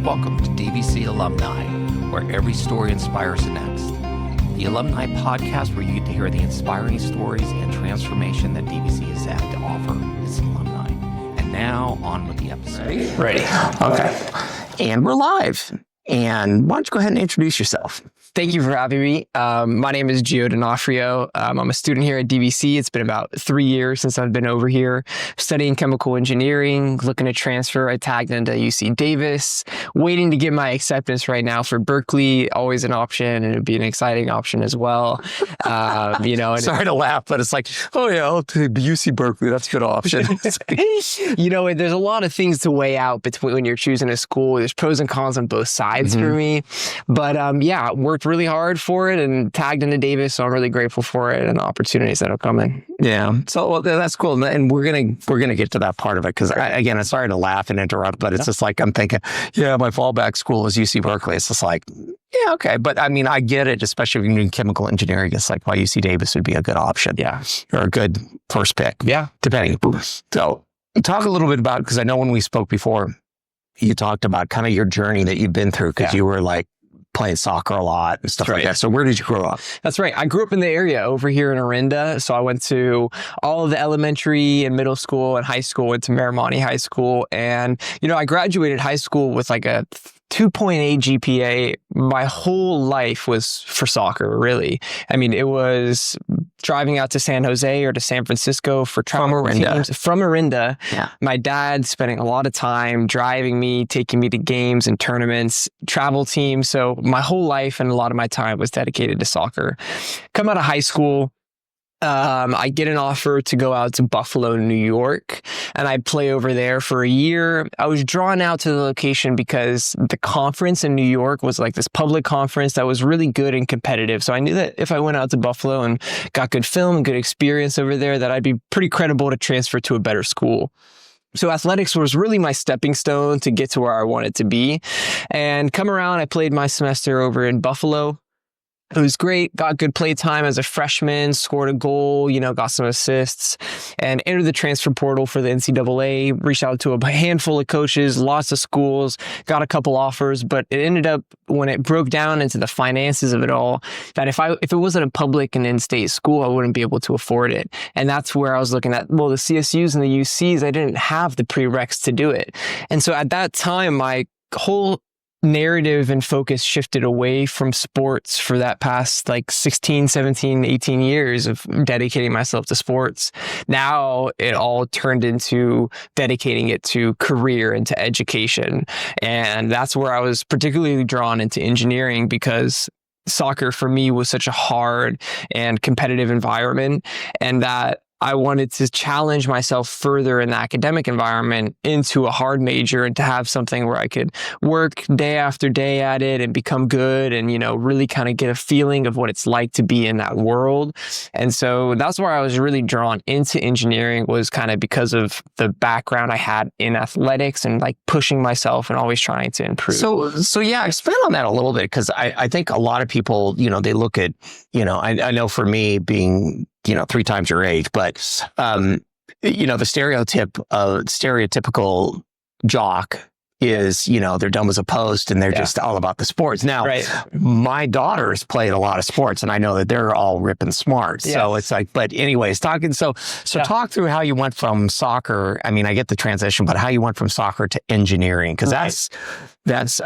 Welcome to DVC Alumni, where every story inspires the next. The Alumni podcast where you get to hear the inspiring stories and transformation that DVC has had to offer its alumni. And now, on with the episode. Ready. Okay. And we're live. And why don't you go ahead and introduce yourself? Thank you for having me. My name is Gio D'Onofrio. I'm a student here at DVC. It's been about 3 years since I've been over here studying chemical engineering, looking to transfer. I tagged into UC Davis, waiting to get my acceptance right now for Berkeley. Always an option, and it'd be an exciting option as well. Sorry to laugh, but it's like, oh yeah, I'll take UC Berkeley. That's a good option. There's a lot of things to weigh out between when you're choosing a school. There's pros and cons on both sides for me. But worked really hard for it and tagged into Davis, so I'm really grateful for it and the opportunities that are coming. Yeah, so that's cool, and we're gonna get to that part of it because I'm sorry to laugh and interrupt, but it's just like I'm thinking, yeah, my fallback school is UC Berkeley. It's just like, yeah, okay, but I mean, I get it, especially if you're doing chemical engineering. It's like why UC Davis would be a good option, or a good first pick, depending. So talk a little bit about, because I know when we spoke before, you talked about kind of your journey that you've been through because you were like playing soccer a lot and stuff like that. So where did you grow up? That's right. I grew up in the area over here in Orinda. So I went to all of the elementary and middle school and high school, went to Miramonte High School. And, I graduated high school with like a 2.8 GPA. My whole life was for soccer, really. I mean, it was driving out to San Jose or to San Francisco for travel teams from Orinda. Yeah. My dad spending a lot of time driving me, taking me to games and tournaments, travel teams. So my whole life and a lot of my time was dedicated to soccer. Come out of high school, I get an offer to go out to Buffalo, New York, and I play over there for a year. I was drawn out to the location because the conference in New York was like this public conference that was really good and competitive. So I knew that if I went out to Buffalo and got good film and good experience over there, that I'd be pretty credible to transfer to a better school. So athletics was really my stepping stone to get to where I wanted to be. And come around, I played my semester over in Buffalo. It was great, got good play time as a freshman, scored a goal, got some assists, and entered the transfer portal for the NCAA, reached out to a handful of coaches, lots of schools, got a couple offers, but it ended up, when it broke down into the finances of it all, that if it wasn't a public and in-state school, I wouldn't be able to afford it. And that's where I was looking at, the CSUs and the UCs, I didn't have the prereqs to do it. And so at that time, my whole narrative and focus shifted away from sports for that past 16, 17, 18 years of dedicating myself to sports. Now it all turned into dedicating it to career and to education. And that's where I was particularly drawn into engineering because soccer for me was such a hard and competitive environment, and that I wanted to challenge myself further in the academic environment into a hard major and to have something where I could work day after day at it and become good and, really kind of get a feeling of what it's like to be in that world. And so that's where I was really drawn into engineering, was kind of because of the background I had in athletics and pushing myself and always trying to improve. So yeah, expand on that a little bit, because I think a lot of people, they look at, I know for me being 3 times your age, but, the stereotypical jock is, they're dumb as a post and they're just all about the sports. Now, my daughters played a lot of sports and I know that they're all ripping smart. Yes. So it's but anyways, talk through how you went from soccer. I mean, I get the transition, but how you went from soccer to engineering, because that's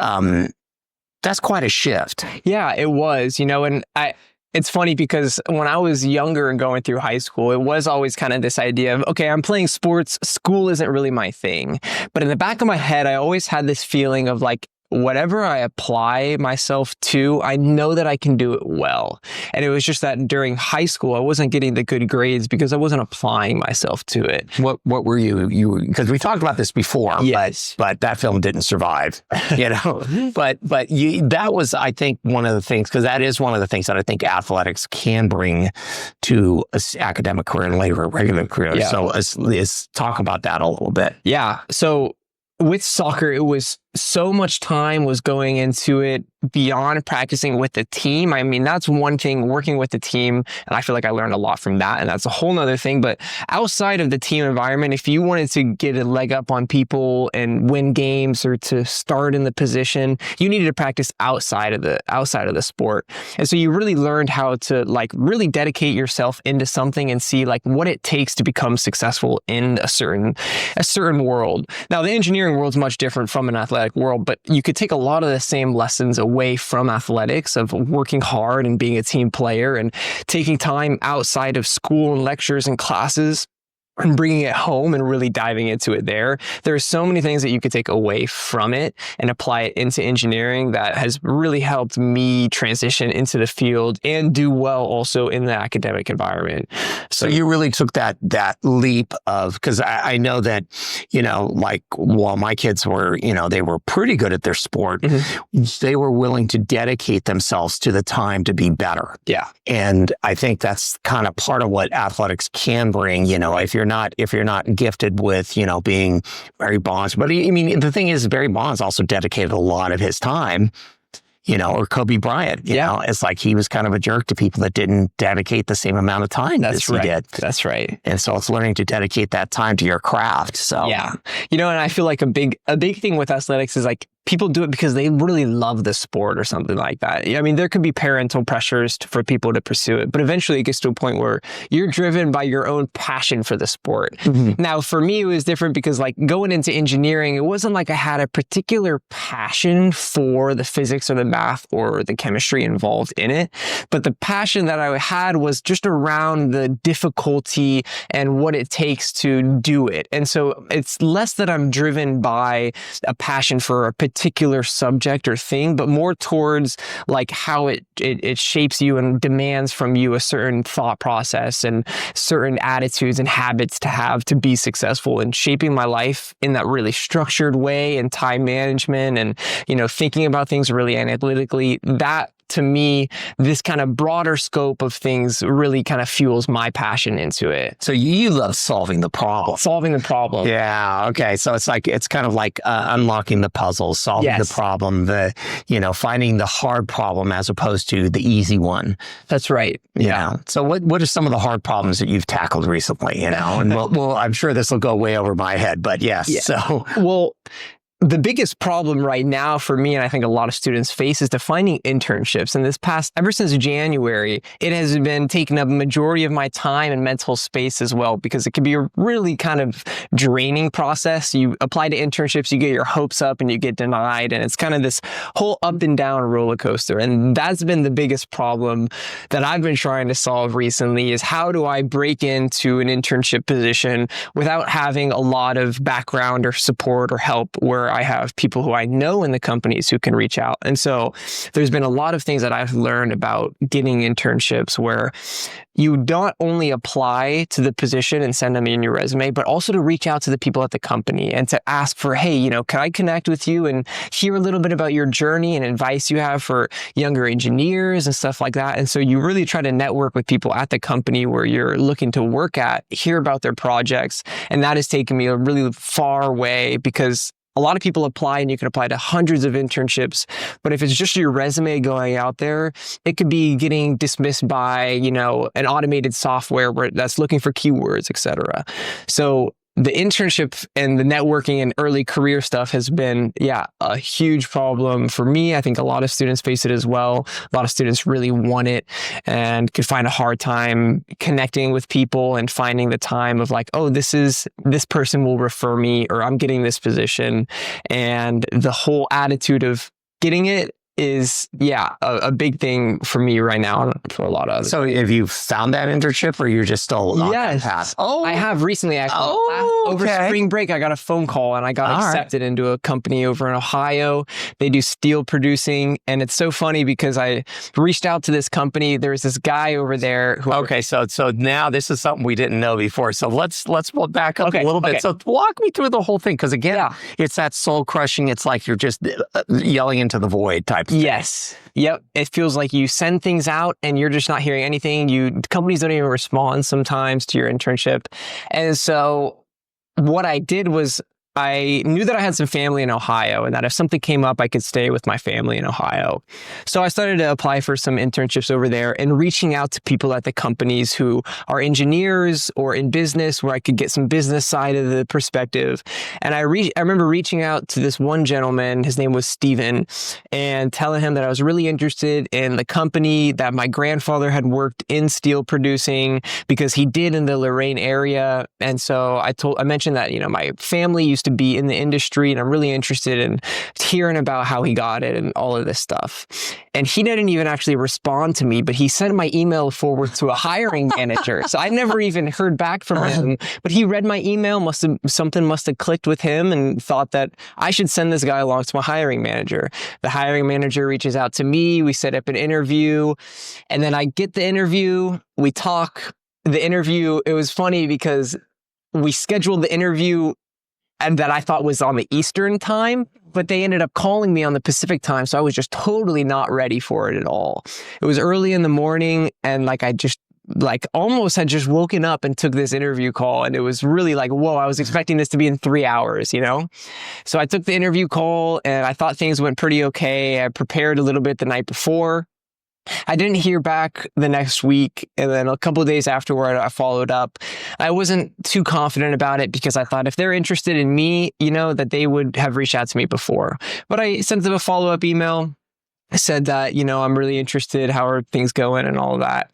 quite a shift. Yeah, it was, and it's funny because when I was younger and going through high school, it was always kind of this idea of, okay, I'm playing sports, school isn't really my thing. But in the back of my head, I always had this feeling of whatever I apply myself to, I know that I can do it well. And it was just that during high school, I wasn't getting the good grades because I wasn't applying myself to it. What were you, because we talked about this before, yes. but that film didn't survive, but that was, I think, one of the things, because that is one of the things that I think athletics can bring to an academic career and later a regular career. Yeah. So let's talk about that a little bit. Yeah. So with soccer, it was so much time was going into it beyond practicing with the team. I mean, that's one thing, working with the team, and I feel like I learned a lot from that, and that's a whole nother thing. But outside of the team environment, if you wanted to get a leg up on people and win games or to start in the position, you needed to practice outside of the sport. And so you really learned how to like really dedicate yourself into something and see like what it takes to become successful in a certain world. Now, the engineering world is much different from an athletic world, but you could take a lot of the same lessons away from athletics of working hard and being a team player and taking time outside of school and lectures and classes and bringing it home and really diving into it there. There are so many things that you could take away from it and apply it into engineering that has really helped me transition into the field and do well also in the academic environment. So you really took that leap of, because I know that, like while my kids were, they were pretty good at their sport, they were willing to dedicate themselves to the time to be better. Yeah. And I think that's kind of part of what athletics can bring, if you're not gifted with, being Barry Bonds. But I mean, the thing is, Barry Bonds also dedicated a lot of his time, or Kobe Bryant, you know, it's like he was kind of a jerk to people that didn't dedicate the same amount of time as he did. That's right. And so it's learning to dedicate that time to your craft. So yeah, and I feel like a big thing with athletics is like people do it because they really love the sport or something like that. I mean, there could be parental pressures for people to pursue it, but eventually it gets to a point where you're driven by your own passion for the sport. Now, for me, it was different because like going into engineering, it wasn't like I had a particular passion for the physics or the math or the chemistry involved in it. But the passion that I had was just around the difficulty and what it takes to do it. And so it's less that I'm driven by a passion for a particular subject or thing, but more towards like how it shapes you and demands from you a certain thought process and certain attitudes and habits to have to be successful in shaping my life in that really structured way and time management and, thinking about things really analytically. That, to me, this kind of broader scope of things really kind of fuels my passion into it. So you love solving the problem. Solving the problem. Yeah. Okay. So it's kind of like unlocking the puzzle, solving the problem, finding the hard problem as opposed to the easy one. That's right. Yeah. So what are some of the hard problems that you've tackled recently? And well, I'm sure this will go way over my head, but yes. Yeah. So the biggest problem right now for me, and I think a lot of students face, is defining internships. And ever since January, it has been taking up a majority of my time and mental space as well, because it can be a really kind of draining process. You apply to internships, you get your hopes up and you get denied. And it's kind of this whole up and down roller coaster. And that's been the biggest problem that I've been trying to solve recently is how do I break into an internship position without having a lot of background or support or help where I have people who I know in the companies who can reach out. And so there's been a lot of things that I've learned about getting internships where you not only apply to the position and send them in your resume, but also to reach out to the people at the company and to ask for, hey, can I connect with you and hear a little bit about your journey and advice you have for younger engineers and stuff like that. And so you really try to network with people at the company where you're looking to work at, hear about their projects. And that has taken me a really far way because a lot of people apply and you can apply to hundreds of internships, but if it's just your resume going out there, it could be getting dismissed by, an automated software that's looking for keywords, et cetera. So the internship and the networking and early career stuff has been, a huge problem for me. I think a lot of students face it as well. A lot of students really want it and could find a hard time connecting with people and finding the time of like, oh, this person will refer me or I'm getting this position. And the whole attitude of getting it is, a big thing for me right now for a lot of others. So have you found that internship or you're just still on that path? Oh, I have recently actually. Over spring break, I got a phone call and I got accepted into a company over in Ohio. They do steel producing. And it's so funny because I reached out to this company. There's this guy over there who... Okay, so now this is something we didn't know before. So let's back up a little bit. So walk me through the whole thing. Because again, it's that soul crushing. It's like you're just yelling into the void type thing. Yes. Yep. It feels like you send things out and you're just not hearing anything. Companies don't even respond sometimes to your internship. And so what I did was I knew that I had some family in Ohio and that if something came up, I could stay with my family in Ohio. So I started to apply for some internships over there and reaching out to people at the companies who are engineers or in business where I could get some business side of the perspective. And I remember reaching out to this one gentleman, his name was Steven, and telling him that I was really interested in the company, that my grandfather had worked in steel producing because he did in the Lorraine area. And so I mentioned that, my family used to be in the industry and I'm really interested in hearing about how he got it and all of this stuff. And he didn't even actually respond to me, but he sent my email forward to a hiring manager. So I never even heard back from him, but he read my email, something must have clicked with him and thought that I should send this guy along to my hiring manager. The hiring manager reaches out to me. We set up an interview and then I get the interview. We talk. The interview, it was funny because we scheduled the interview and that I thought was on the Eastern time, but they ended up calling me on the Pacific time. So I was just totally not ready for it at all. It was early in the morning and I just almost had just woken up and took this interview call. And it was really whoa, I was expecting this to be in 3 hours, So I took the interview call and I thought things went pretty okay. I prepared a little bit the night before. I didn't hear back the next week. And then a couple of days afterward, I followed up. I wasn't too confident about it because I thought if they're interested in me, that they would have reached out to me before. But I sent them a follow-up email. I said that, I'm really interested. How are things going and all of that.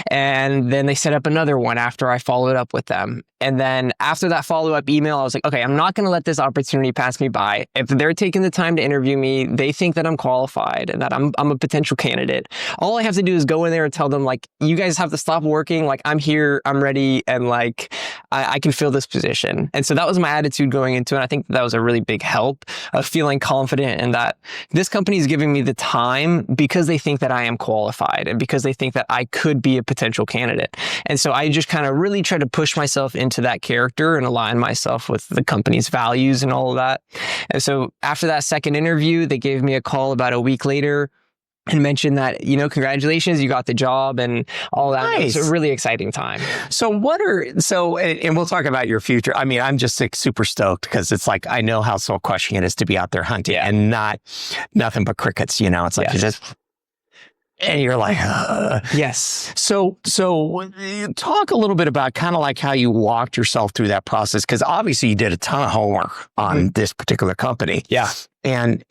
And then they set up another one after I followed up with them. And then after that follow-up email, I was like, okay, I'm not going to let this opportunity pass me by. If they're taking the time to interview me, they think that I'm qualified and that I'm a potential candidate. All I have to do is go in there and tell them you guys have to stop working. I'm here, I'm ready. And I can fill this position. And so that was my attitude going into it. I think that was a really big help of feeling confident in that this company is giving me the time because they think that I am qualified and because they think that I could be a potential candidate. And so I just kind of really try to push myself into that character and align myself with the company's values and all of that. And so after that second interview, they gave me a call about a week later and mentioned that, congratulations, you got the job and all that. Nice. It was a really exciting time. And we'll talk about your future. I mean, I'm just super stoked because it's I know how soul crushing it is to be out there hunting and nothing but crickets, it's Yes. you just, and you're Yes. So talk a little bit about kind of how you walked yourself through that process. Cause obviously you did a ton of homework on this particular company. Yeah. And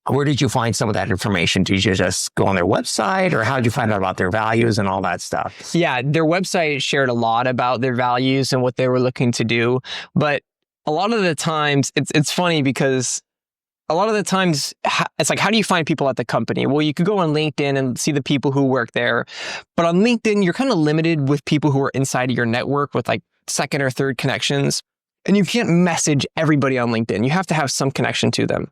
where did you find some of that information? Did you just go on their website or how did you find out about their values and all that stuff? Yeah, their website shared a lot about their values and what they were looking to do. But a lot of the times, it's funny because a lot of the times it's how do you find people at the company? Well, you could go on LinkedIn and see the people who work there. But on LinkedIn, you're kind of limited with people who are inside of your network with second or third connections. And you can't message everybody on LinkedIn. You have to have some connection to them.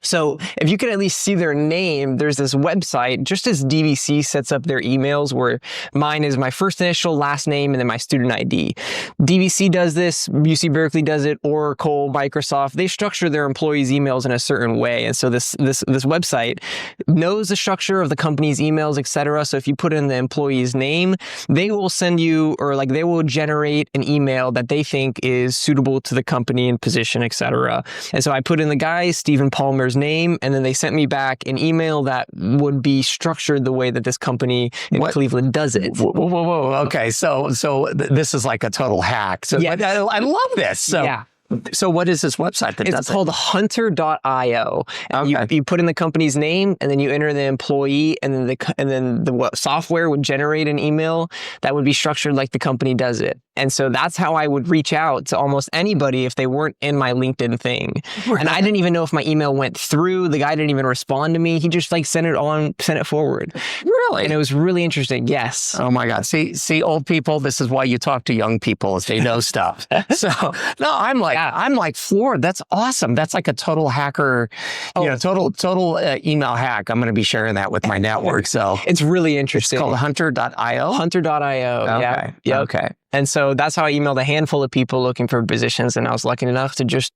So if you could at least see their name, there's this website, just as DVC sets up their emails where mine is my first initial, last name, and then my student ID. DVC does this, UC Berkeley does it, Oracle, Microsoft, they structure their employees' emails in a certain way. And so this website knows the structure of the company's emails, etc. So if you put in the employee's name, they will send you, or they will generate an email that they think is suitable to the company and position, etc. And so I put in the guy, Stephen Palmer's name, and then they sent me back an email that would be structured the way that this company in Cleveland does it. Whoa. Okay. So this is a total hack. So yes. I love this. So, yeah. So what is this website that does it? It's called hunter.io. Okay. You put in the company's name and then you enter the employee and then the software would generate an email that would be structured like the company does it. And so that's how I would reach out to almost anybody if they weren't in my LinkedIn thing. Right. And I didn't even know if my email went through. The guy didn't even respond to me. He just sent it forward. Really? And it was really interesting. Yes. Oh my God. See, old people, this is why you talk to young people is they know stuff. So no, I'm floored. That's awesome. That's a total hacker, total email hack. I'm going to be sharing that with my network. So it's really interesting. It's called hunter.io. Hunter.io. Okay. Yeah. Okay. And so so that's how I emailed a handful of people looking for positions. And I was lucky enough to just,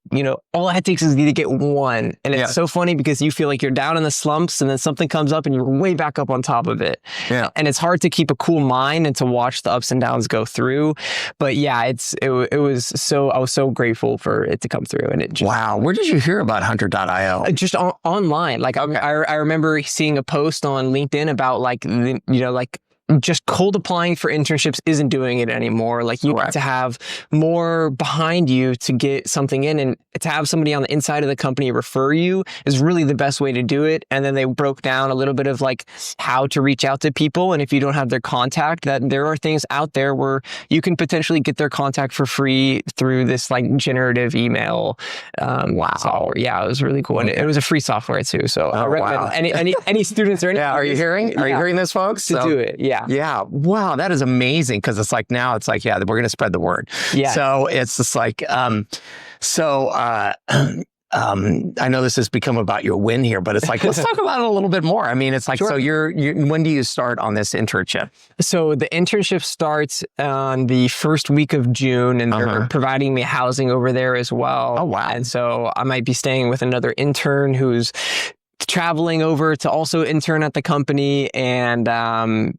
all it takes is to get one. And it's so funny because you feel like you're down in the slumps and then something comes up and you're way back up on top of it. Yeah. And it's hard to keep a cool mind and to watch the ups and downs go through. But yeah, I was so grateful for it to come through. And it just, wow. Where did you hear about Hunter.io? just online. Like I remember seeing a post on LinkedIn about like, just cold applying for internships isn't doing it anymore. Like you need to have more behind you to get something in, and to have somebody on the inside of the company refer you is really the best way to do it. And then they broke down a little bit of like how to reach out to people. And if you don't have their contact, that there are things out there where you can potentially get their contact for free through this like generative email. Software. Yeah, it was really cool. And it was a free software too. So I recommend any students or any. Yeah. Are you hearing this, folks? To do it. Yeah. Yeah. Wow. That is amazing. Cause it's like, now it's like, we're going to spread the word. Yeah. So it's just like, I know this has become about your win here, but it's like, let's talk about it a little bit more. I mean, it's like, so when do you start on this internship? So the internship starts on the first week of June, and they're providing me housing over there as well. Oh, wow. And so I might be staying with another intern who's traveling over to also intern at the company. And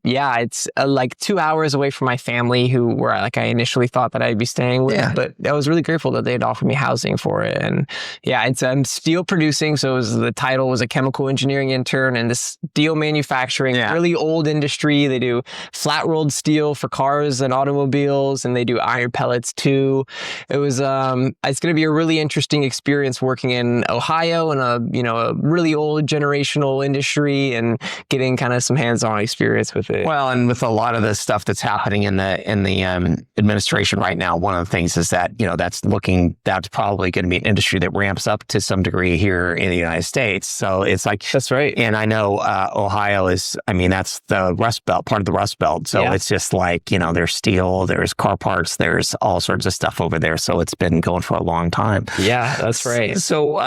it's like 2 hours away from my family, where I initially thought that I'd be staying with. Yeah. But I was really grateful that they'd offered me housing for it. And it's steel producing. So the title was a chemical engineering intern, and this steel manufacturing, really old industry. They do flat rolled steel for cars and automobiles, and they do iron pellets too. It was it's going to be a really interesting experience working in Ohio in a really old generational industry and getting kind of some hands-on experience with it. Well, and with a lot of the stuff that's happening in the administration right now, one of the things is that that's probably going to be an industry that ramps up to some degree here in the United States. So it's like, that's right. And I know Ohio is, that's the Rust Belt, part of the Rust Belt. So it's just like, there's steel, there's car parts, there's all sorts of stuff over there. So it's been going for a long time. Yeah, that's right. So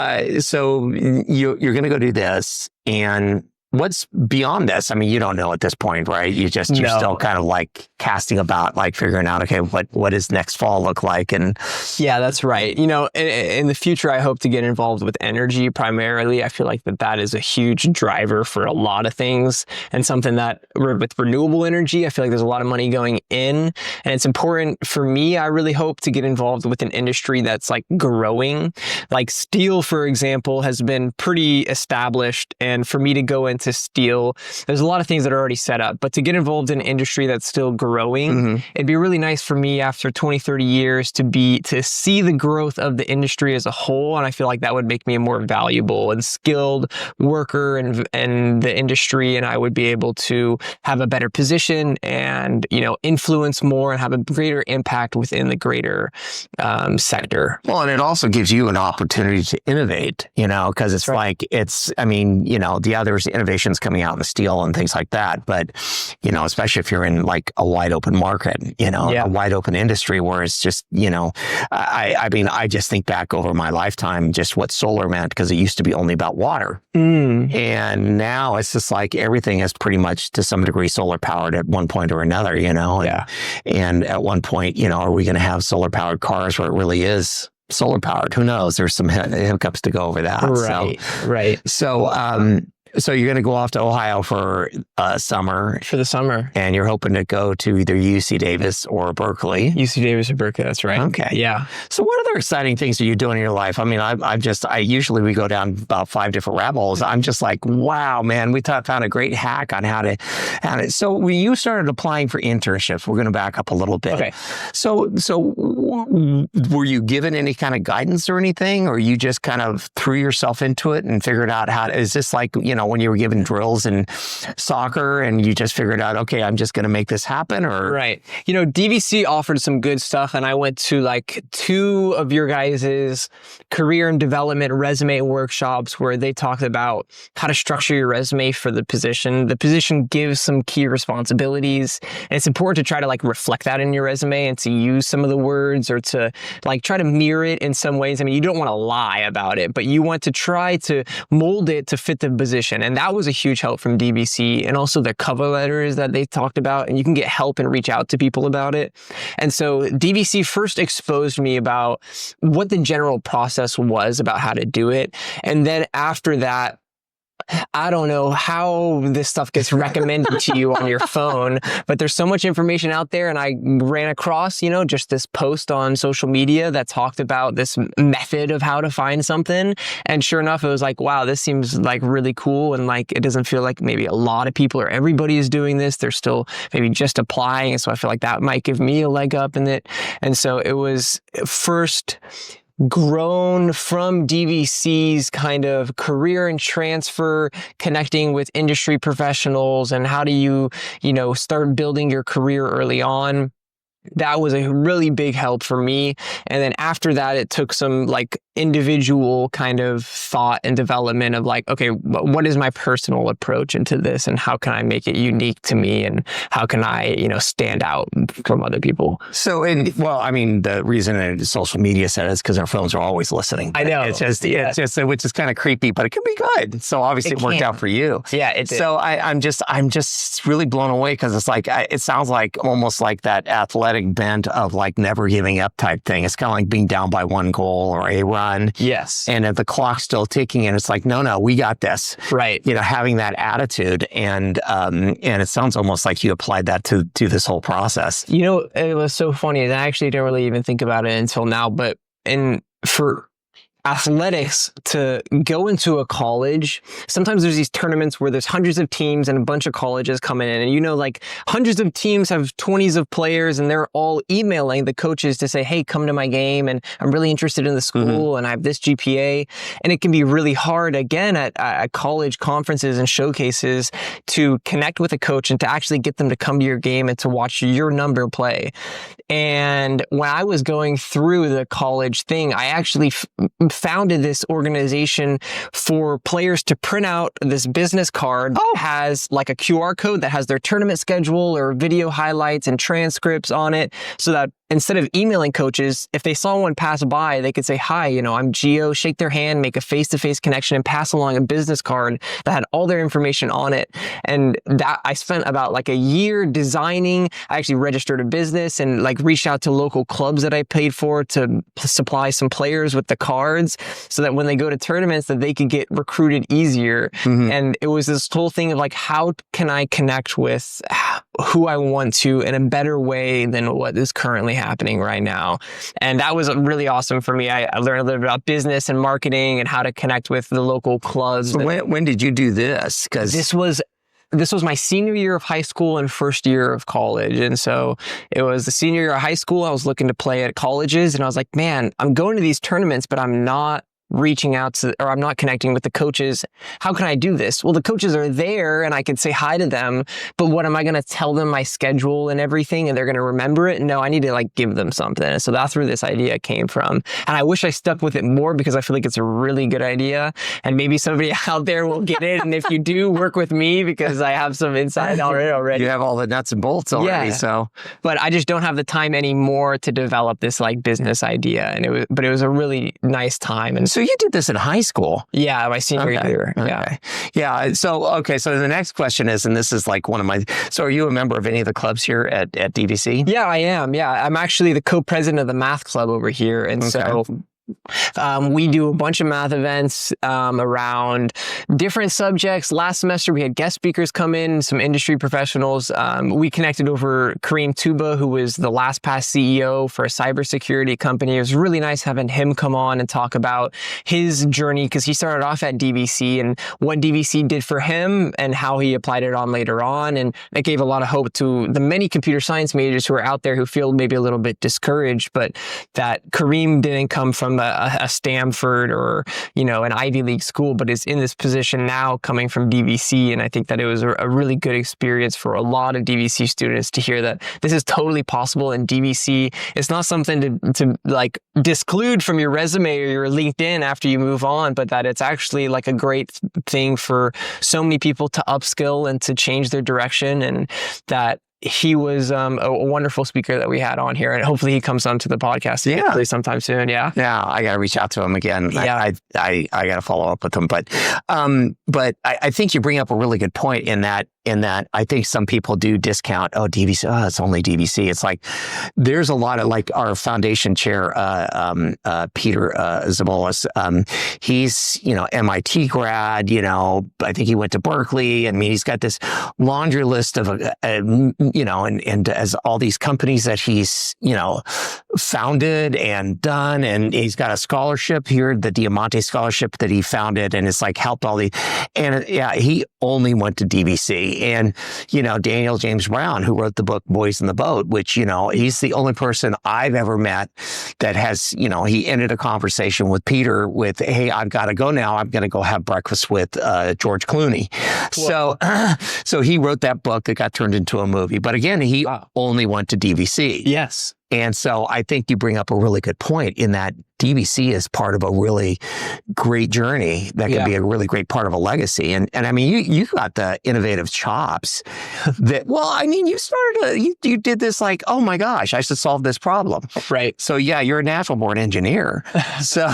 you're going to go do this, and what's beyond this? You don't know at this point, right? You're still kind of like casting about, like figuring out, okay, what does next fall look like? And yeah, that's right. In the future, I hope to get involved with energy primarily. I feel like that is a huge driver for a lot of things, and something that with renewable energy, I feel like there's a lot of money going in, and it's important for me. I really hope to get involved with an industry that's like growing. Like steel, for example, has been pretty established, and for me to go into steel, there's a lot of things that are already set up, but to get involved in an industry that's still growing, it'd be really nice for me after 20, 30 years to see the growth of the industry as a whole. And I feel like that would make me a more valuable and skilled worker in the industry. And I would be able to have a better position and, influence more and have a greater impact within the greater sector. Well, and it also gives you an opportunity to innovate, because it's the others innovations coming out in the steel and things like that. But, especially if you're in like a wide open market, a wide open industry where it's just, I just think back over my lifetime, just what solar meant, because it used to be only about water. And now it's just like everything is pretty much to some degree solar powered at one point or another, and at one point, are we going to have solar powered cars where it really is solar powered? Who knows? There's some hiccups to go over that. Right. So you're going to go off to Ohio for summer. For the summer. And you're hoping to go to either UC Davis or Berkeley. UC Davis or Berkeley, that's right. Okay. Yeah. So what other exciting things are you doing in your life? I usually we go down about 5 different rabbit holes. I'm just like, wow, man, we found a great hack on how to. So when you started applying for internships, we're going to back up a little bit. Okay. So were you given any kind of guidance or anything, or you just kind of threw yourself into it and figured out is this like, when you were given drills in soccer and you just figured out, okay, I'm just going to make this happen? Or right. DVC offered some good stuff, and I went to like 2 of your guys' career and development resume workshops where they talked about how to structure your resume for the position. The position gives some key responsibilities, and it's important to try to like reflect that in your resume and to use some of the words or to like try to mirror it in some ways. You don't want to lie about it, but you want to try to mold it to fit the position. information. And that was a huge help from DVC, and also the cover letters that they talked about, and you can get help and reach out to people about it. And so DVC first exposed me about what the general process was about how to do it. And then after that, I don't know how this stuff gets recommended to you on your phone, but there's so much information out there. And I ran across, just this post on social media that talked about this method of how to find something. And sure enough, it was like, wow, this seems like really cool. And like, it doesn't feel like maybe a lot of people or everybody is doing this. They're still maybe just applying. And so I feel like that might give me a leg up in it. And so it was first grown from DVC's kind of career and transfer, connecting with industry professionals, and how do you, start building your career early on. That was a really big help for me. And then after that, it took some like individual kind of thought and development of like, okay, what is my personal approach into this, and how can I make it unique to me, and how can I, stand out from other people? So, the reason social media said is because our phones are always listening. I know. It's just, which is kind of creepy, but it can be good. So obviously it worked out for you. Yeah, it did. So I'm just really blown away, because it's like, it sounds like almost like that athletic bent of like never giving up type thing. It's kind of like being down by one goal or a run. Yes. And if the clock's still ticking, and it's like, no, we got this. Right. Having that attitude, and it sounds almost like you applied that to this whole process. It was so funny. And I actually didn't really even think about it until now, but for athletics to go into a college, sometimes there's these tournaments where there's hundreds of teams and a bunch of colleges coming in, and like hundreds of teams have 20s of players, and they're all emailing the coaches to say, hey, come to my game, and I'm really interested in the school, and I have this GPA. And it can be really hard, again, at college conferences and showcases, to connect with a coach and to actually get them to come to your game and to watch your number play. And when I was going through the college thing, I actually founded this organization for players to print out this business card that has like a QR code that has their tournament schedule or video highlights and transcripts on it, so that instead of emailing coaches, if they saw one pass by, they could say, hi, I'm Gio, shake their hand, make a face-to-face connection, and pass along a business card that had all their information on it. And that I spent about like a year designing. I actually registered a business and like reached out to local clubs that I paid for to supply some players with the cards, so that when they go to tournaments, that they could get recruited easier. And it was this whole thing of like, how can I connect with who I want to in a better way than what is currently happening right now. And that was really awesome for me. I learned a little bit about business and marketing and how to connect with the local clubs. So when did you do this? Because this was my senior year of high school and first year of college. And so it was the senior year of high school. I was looking to play at colleges, and I was like, man, I'm going to these tournaments, but I'm not reaching out to, or I'm not connecting with the coaches. How can I do this? Well, the coaches are there and I can say hi to them, but what am I going to tell them my schedule and everything, and they're going to remember it? No, I need to like give them something. And so that's where this idea came from. And I wish I stuck with it more, because I feel like it's a really good idea, and maybe somebody out there will get it. And if you do, work with me, because I have some insight already. You have all the nuts and bolts already. Yeah. So, but I just don't have the time anymore to develop this like business idea. And it was a really nice time. And so you did this in high school? Yeah, my senior year. Okay. Yeah. So the next question is, and this is like so are you a member of any of the clubs here at DVC? Yeah, I am. Yeah, I'm actually the co-president of the math club over here. And so we do a bunch of math events around different subjects. Last semester, we had guest speakers come in, some industry professionals. We connected over Kareem Tuba, who was the LastPass CEO for a cybersecurity company. It was really nice having him come on and talk about his journey, because he started off at DVC and what DVC did for him and how he applied it on later on. And it gave a lot of hope to the many computer science majors who are out there who feel maybe a little bit discouraged, but that Kareem didn't come from a Stanford or, an Ivy League school, but is in this position now coming from DVC. And I think that it was a really good experience for a lot of DVC students to hear that this is totally possible in DVC. It's not something to like disclude from your resume or your LinkedIn after you move on, but that it's actually like a great thing for so many people to upskill and to change their direction. And that he was a wonderful speaker that we had on here, and hopefully he comes onto the podcast hopefully sometime soon. Yeah. Yeah, I got to reach out to him again. Yeah. I got to follow up with him. But I think you bring up a really good point in that I think some people do discount, DVC, it's only DVC. It's like, there's a lot of, like, our foundation chair, Peter Zabolis, he's, MIT grad, I think he went to Berkeley. I mean, he's got this laundry list of, and as all these companies that he's, founded and done, and he's got a scholarship here, the Diamante Scholarship that he founded, and it's like helped all the, and he only went to DVC. And, Daniel James Brown, who wrote the book Boys in the Boat, which, he's the only person I've ever met that has, he ended a conversation with Peter with, hey, I've got to go now. I'm going to go have breakfast with George Clooney. Cool. So he wrote that book that got turned into a movie. But again, he only went to DVC. Yes. And so I think you bring up a really good point in that DVC is part of a really great journey that can be a really great part of a legacy. And I mean, you got the innovative chops that, you started, you did this like, oh my gosh, I should solve this problem. Right. So yeah, you're a natural born engineer. So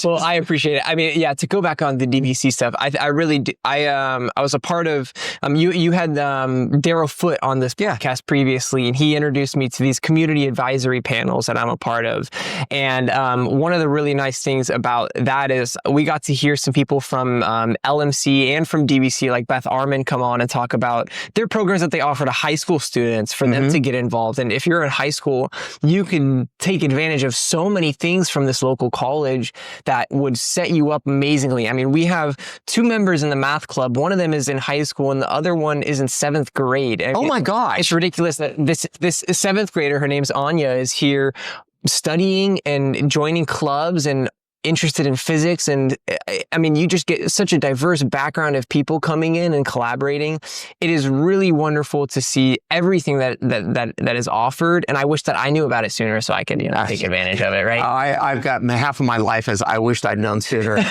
well, I appreciate it. I mean, to go back on the DVC stuff, I really, I was a part of, you had Daryl Foote on this podcast previously, and he introduced me to these community advisory panels that I'm a part of. And one of the really nice things about that is we got to hear some people from LMC and from DVC, like Beth Armand, come on and talk about their programs that they offer to high school students for them to get involved. And if you're in high school, you can take advantage of so many things from this local college that would set you up amazingly. I mean, we have 2 members in the math club. One of them is in high school and the other one is in 7th grade. Oh my gosh. It's ridiculous that this 7th grader, her name's Anya, is here studying and joining clubs and interested in physics. And I mean, you just get such a diverse background of people coming in and collaborating. It is really wonderful to see everything that is offered. And I wish that I knew about it sooner so I could, take advantage of it, right? I've got half of my life as I wished I'd known sooner.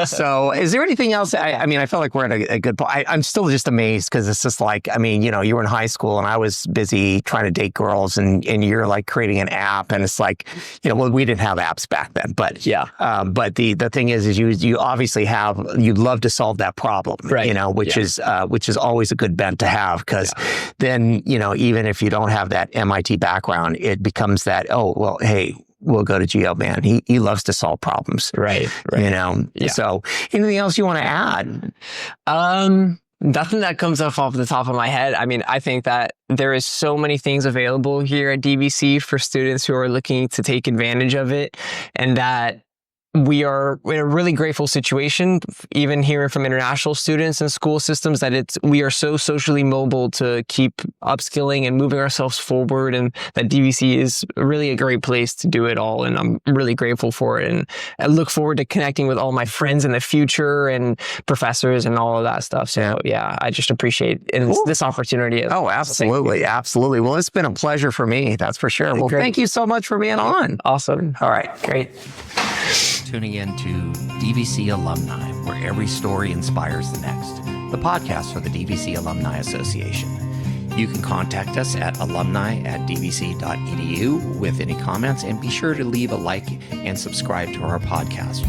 So is there anything else? I mean, I feel like we're at a good point. I'm still just amazed because it's just like, I mean, you were in high school and I was busy trying to date girls and you're like creating an app, and it's like, we didn't have apps back then, but but the thing is you obviously you'd love to solve that problem, right? Which is always a good bent to have, because then, even if you don't have that MIT background, it becomes that, hey, we'll go to Gio, man. He loves to solve problems. Right. So anything else you want to add? Nothing that comes off the top of my head. I mean, I think that there is so many things available here at DVC for students who are looking to take advantage of it, and that we are in a really grateful situation, even hearing from international students and school systems, that we are so socially mobile to keep upskilling and moving ourselves forward, and that DVC is really a great place to do it all. And I'm really grateful for it. And I look forward to connecting with all my friends in the future and professors and all of that stuff. So I just appreciate this opportunity. Oh, absolutely. Absolutely. Well, it's been a pleasure for me. That's for sure. Well, thank you so much for being on. Awesome. All right. Great. Tuning in to DVC Alumni, where every story inspires the next, the podcast for the DVC Alumni Association. You can contact us at alumni@dvc.edu with any comments, and be sure to leave a like and subscribe to our podcast.